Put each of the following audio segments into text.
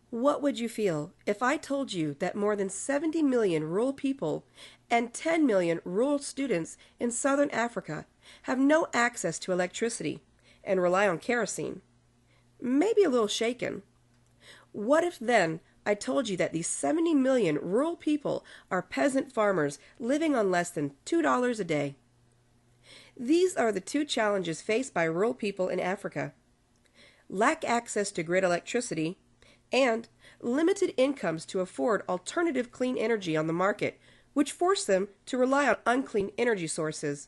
What would you feel if I told you that more than 70 million rural people and 10 million rural students in southern Africa have no access to electricity and rely on kerosene? Maybe a little shaken. What if then I told you that these 70 million rural people are peasant farmers living on less than $2 a day? These are the two challenges faced by rural people in Africa: lack access to grid electricity and limited incomes to afford alternative clean energy on the market, which force them to rely on unclean energy sources.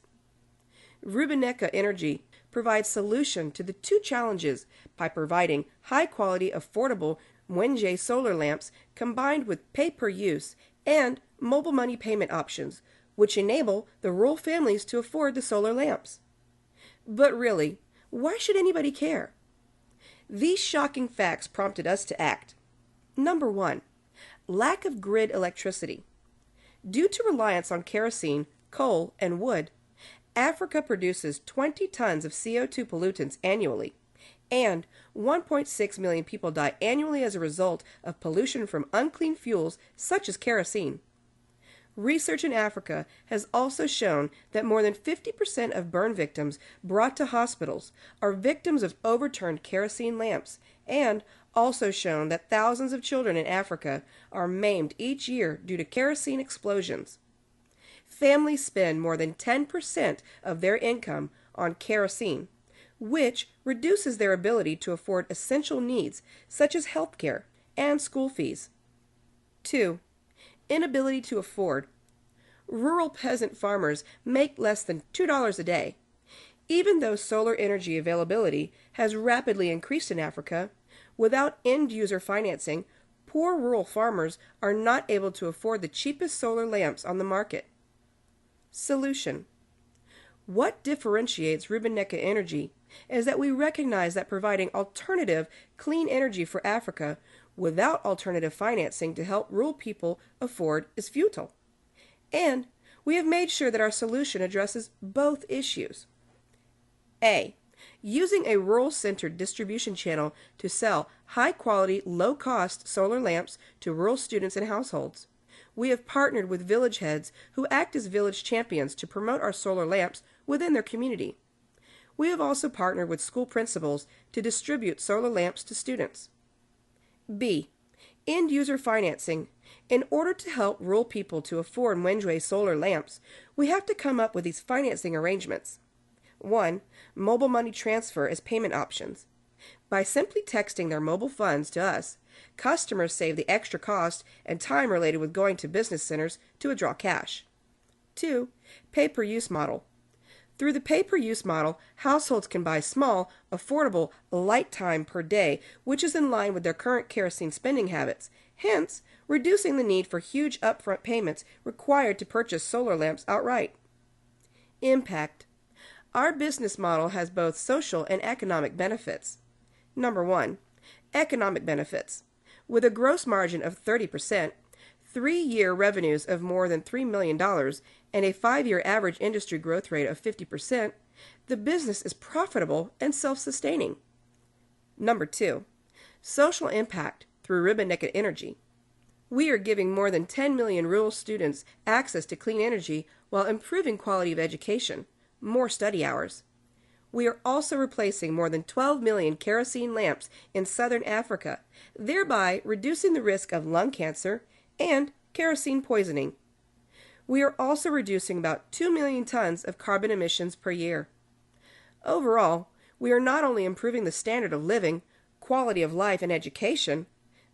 Reubenika Energy provides solution to the two challenges by providing high-quality, affordable Mwenje solar lamps combined with pay-per-use and mobile money payment options, which enable the rural families to afford the solar lamps. But really, why should anybody care? These shocking facts prompted us to act. Number 1. Lack of grid electricity. Due to reliance on kerosene, coal, and wood, Africa produces 20 tons of CO2 pollutants annually, and 1.6 million people die annually as a result of pollution from unclean fuels such as kerosene. Research in Africa has also shown that more than 50% of burn victims brought to hospitals are victims of overturned kerosene lamps, and also shown that thousands of children in Africa are maimed each year due to kerosene explosions. Families spend more than 10% of their income on kerosene, which reduces their ability to afford essential needs such as health care and school fees. 2. Inability to afford. Rural peasant farmers make less than $2 a day. Even though solar energy availability has rapidly increased in Africa, without end-user financing, poor rural farmers are not able to afford the cheapest solar lamps on the market. Solution. What differentiates Reubenika Energy is that we recognize that providing alternative clean energy for Africa without alternative financing to help rural people afford is futile. And we have made sure that our solution addresses both issues. A. Using a rural-centered distribution channel to sell high-quality, low-cost solar lamps to rural students and households. We have partnered with village heads who act as village champions to promote our solar lamps within their community. We have also partnered with school principals to distribute solar lamps to students. B. End-user financing. In order to help rural people to afford Mwenje solar lamps, we have to come up with these financing arrangements. 1. Mobile money transfer as payment options. By simply texting their mobile funds to us, customers save the extra cost and time related with going to business centers to withdraw cash. 2. Pay-per-use model. Through the pay-per-use model, households can buy small, affordable, light time per day, which is in line with their current kerosene spending habits, hence reducing the need for huge upfront payments required to purchase solar lamps outright. Impact. Our business model has both social and economic benefits. Number 1. Economic benefits. With a gross margin of 30%, 3-year revenues of more than $3 million, and a 5-year average industry growth rate of 50%, the business is profitable and self-sustaining. Number 2. Social impact through Reubenika Energy. We are giving more than 10 million rural students access to clean energy while improving quality of education, more study hours. We are also replacing more than 12 million kerosene lamps in southern Africa, thereby reducing the risk of lung cancer and kerosene poisoning. We are also reducing about 2 million tons of carbon emissions per year. Overall, we are not only improving the standard of living, quality of life, and education,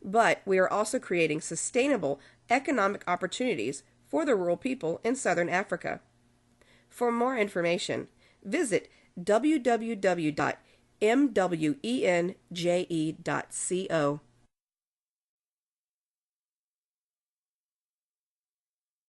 but we are also creating sustainable economic opportunities for the rural people in southern Africa. For more information, visit www.mwenje.co.